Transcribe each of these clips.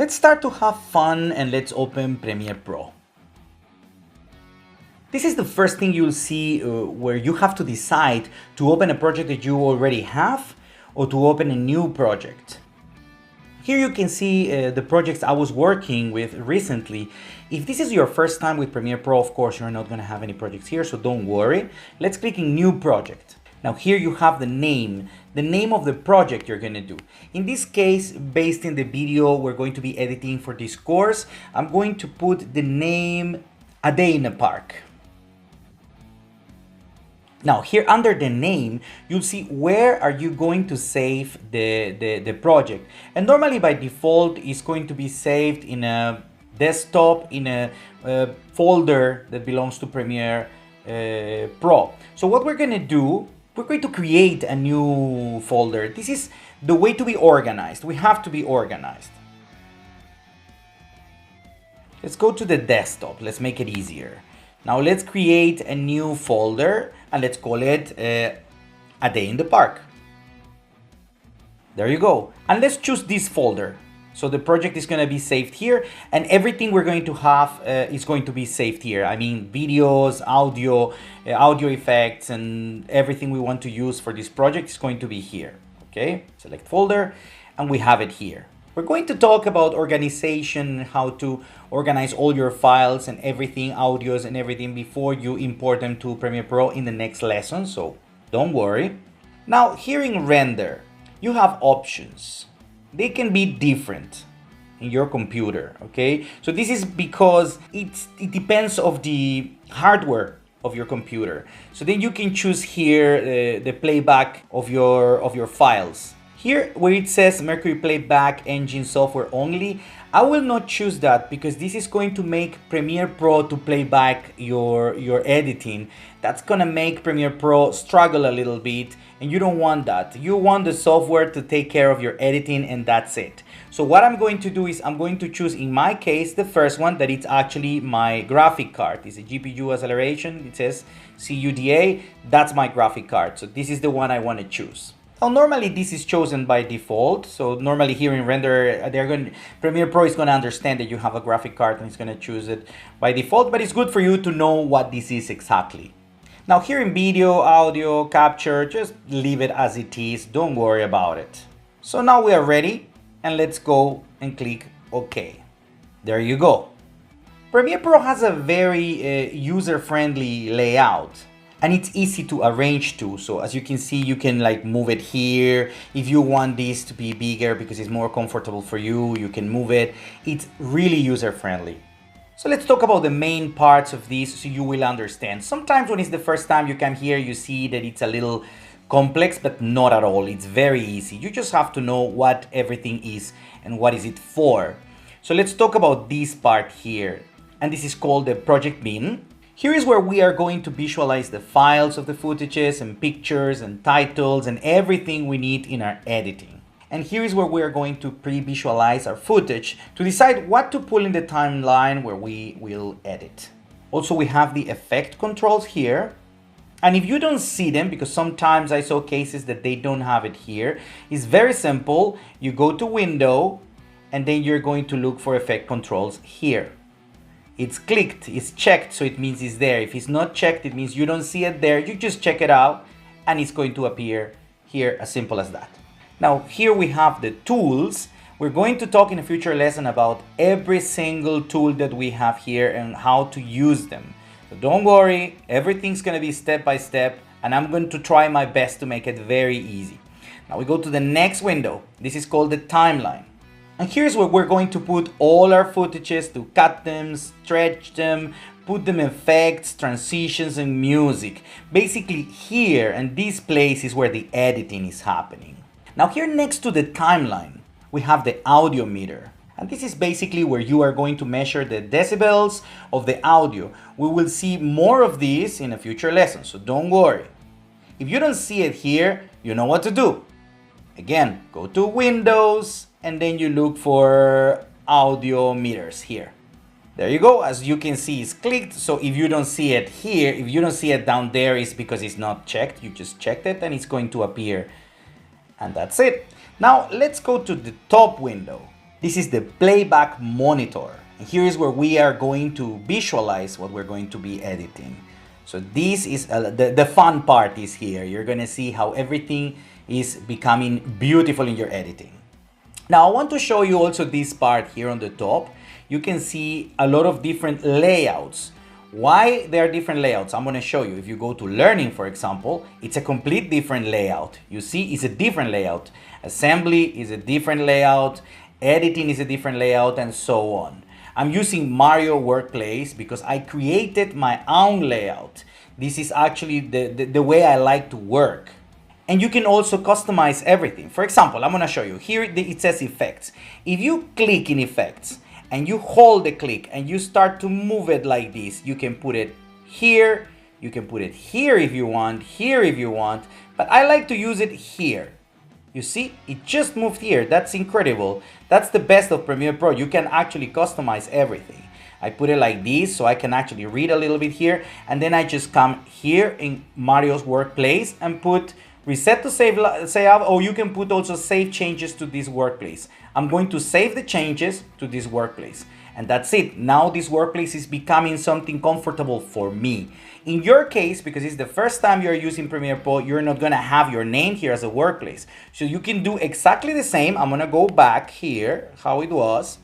Let's start to have fun and let's open Premiere Pro. This is the first thing you'll see where you have to decide to open a project that you already have or to open a new project. Here you can see the projects I was working with recently. If this is your first time with Premiere Pro, of course, you're not going to have any projects here, so don't worry. Let's click in New Project. Now here you have the name of the project you're going to do. In this case, based in the video we're going to be editing for this course, I'm going to put the name A Day in the Park. Now here under the name, you'll see where are you going to save the project. And normally by default, it's going to be saved in a desktop, in a folder that belongs to Premiere Pro. So what we're going to do, we're going to create a new folder. This is the way to be organized. We have to be organized. Let's go to the desktop. Let's make it easier. Now let's create a new folder and let's call it A Day in the Park. There you go. And let's choose this folder. So the project is going to be saved here and everything we're going to have is going to be saved here. I mean videos, audio effects, and everything we want to use for this project is going to be here. Okay, select folder and we have it here. We're going to talk about organization, how to organize all your files and everything, audios and everything before you import them to Premiere Pro in the next lesson, so don't worry. Now here in render, you have options. They can be different in your computer, okay? So this is because it depends of the hardware of your computer. So then you can choose here the playback of your files. Here where it says Mercury Playback Engine software only, I will not choose that because this is going to make Premiere Pro to play back your editing. That's gonna make Premiere Pro struggle a little bit and you don't want that. You want the software to take care of your editing and that's it. So what I'm going to do is I'm going to choose, in my case, the first one that it's actually my graphic card. It's a GPU acceleration, it says CUDA, that's my graphic card. So this is the one I want to choose. Now, normally this is chosen by default. So normally here in render, Premiere Pro is going to understand that you have a graphic card and it's going to choose it by default, but it's good for you to know what this is exactly. Now here in video, audio, capture, just leave it as it is. Don't worry about it. So now we are ready and let's go and click OK. There you go. Premiere Pro has a very user-friendly layout. And it's easy to arrange too. So as you can see, you can like move it here. If you want this to be bigger because it's more comfortable for you, you can move it. It's really user-friendly. So let's talk about the main parts of this so you will understand. Sometimes when it's the first time you come here, you see that it's a little complex, but not at all. It's very easy. You just have to know what everything is and what is it for. So let's talk about this part here. And this is called the project bin. Here is where we are going to visualize the files of the footages and pictures and titles and everything we need in our editing. And here is where we are going to pre-visualize our footage to decide what to pull in the timeline where we will edit. Also, we have the effect controls here. And if you don't see them, because sometimes I saw cases that they don't have it here, it's very simple. You go to Window and then you're going to look for effect controls here. It's clicked, it's checked, so it means it's there. If it's not checked, it means you don't see it there. You just check it out and it's going to appear here, as simple as that. Now here we have the tools. We're going to talk in a future lesson about every single tool that we have here and how to use them. So don't worry, everything's going to be step by step and I'm going to try my best to make it very easy. Now we go to the next window. This is called the timeline. And here's where we're going to put all our footages to cut them, stretch them, put them in effects, transitions, and music. Basically here and this place is where the editing is happening. Now here next to the timeline, we have the audio meter. And this is basically where you are going to measure the decibels of the audio. We will see more of this in a future lesson, so don't worry. If you don't see it here, you know what to do. Again, go to Windows, and then you look for audio meters here. There you go. As you can see, it's clicked. So if you don't see it here, if you don't see it down there, it's because it's not checked. You just checked it and it's going to appear. And that's it. Now let's go to the top window. This is the playback monitor. And here is where we are going to visualize what we're going to be editing. So this is the fun part is here. You're gonna see how everything is becoming beautiful in your editing. Now I want to show you also this part here on the top. You can see a lot of different layouts. Why there are different layouts? I'm going to show you. If you go to learning, for example, it's a complete different layout. You see, it's a different layout. Assembly is a different layout. Editing is a different layout, and so on. I'm using Mario Workplace because I created my own layout. This is actually the way I like to work. And you can also customize everything. For example, I'm going to show you. Here it says effects. If you click in effects, and you hold the click and you start to move it like this, you can put it here, you can put it here if you want, here if you want, but I like to use it here. You see, it just moved here. That's incredible. That's the best of Premiere Pro. You can actually customize everything. I put it like this so I can actually read a little bit here, and then I just come here in Mario's Workplace and put reset to save, or you can put also save changes to this workplace. I'm going to save the changes to this workplace. And that's it. Now this workplace is becoming something comfortable for me. In your case, because it's the first time you're using Premiere Pro, you're not gonna have your name here as a workplace. So you can do exactly the same. I'm gonna go back here, how it was.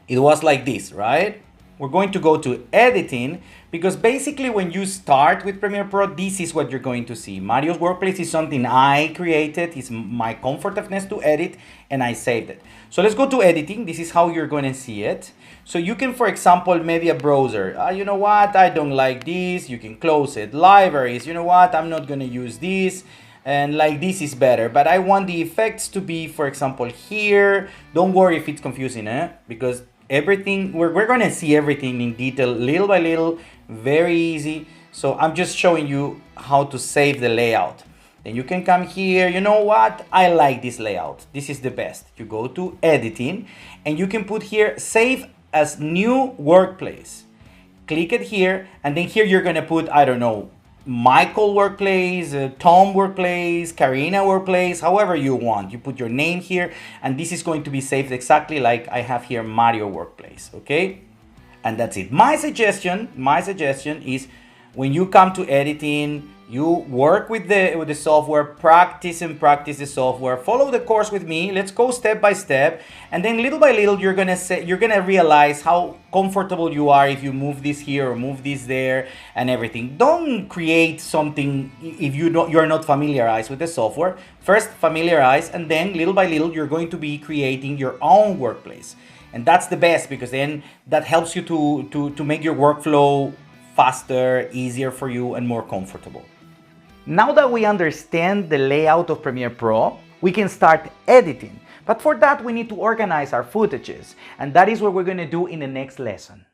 It was like this, right? We're going to go to editing, because basically when you start with Premiere Pro, this is what you're going to see. Mario's Workplace is something I created. It's my comfortability to edit, and I saved it. So let's go to editing. This is how you're going to see it. So you can, for example, media browser. You know what? I don't like this. You can close it. Libraries. You know what? I'm not going to use this. And like this is better, but I want the effects to be, for example, here. Don't worry if it's confusing, because everything, we're going to see everything in detail, little by little, very easy. So I'm just showing you how to save the layout. Then you can come here. You know what? I like this layout. This is the best. You go to editing and you can put here, save as new workplace. Click it here, and then here you're going to put, I don't know, Michael Workplace, Tom Workplace, Karina Workplace, however you want. You put your name here, and this is going to be saved exactly like I have here Mario Workplace, okay? And that's it. My suggestion is when you come to editing, you work with the software, practice the software, follow the course with me. Let's go step by step, and then little by little you're gonna realize how comfortable you are if you move this here or move this there and everything. Don't create something if you're not familiarized with the software. First familiarize, and then little by little you're going to be creating your own workplace, and that's the best, because then that helps you to make your workflow faster, easier for you, and more comfortable. Now that we understand the layout of Premiere Pro, we can start editing. But for that, we need to organize our footages, and that is what we're going to do in the next lesson.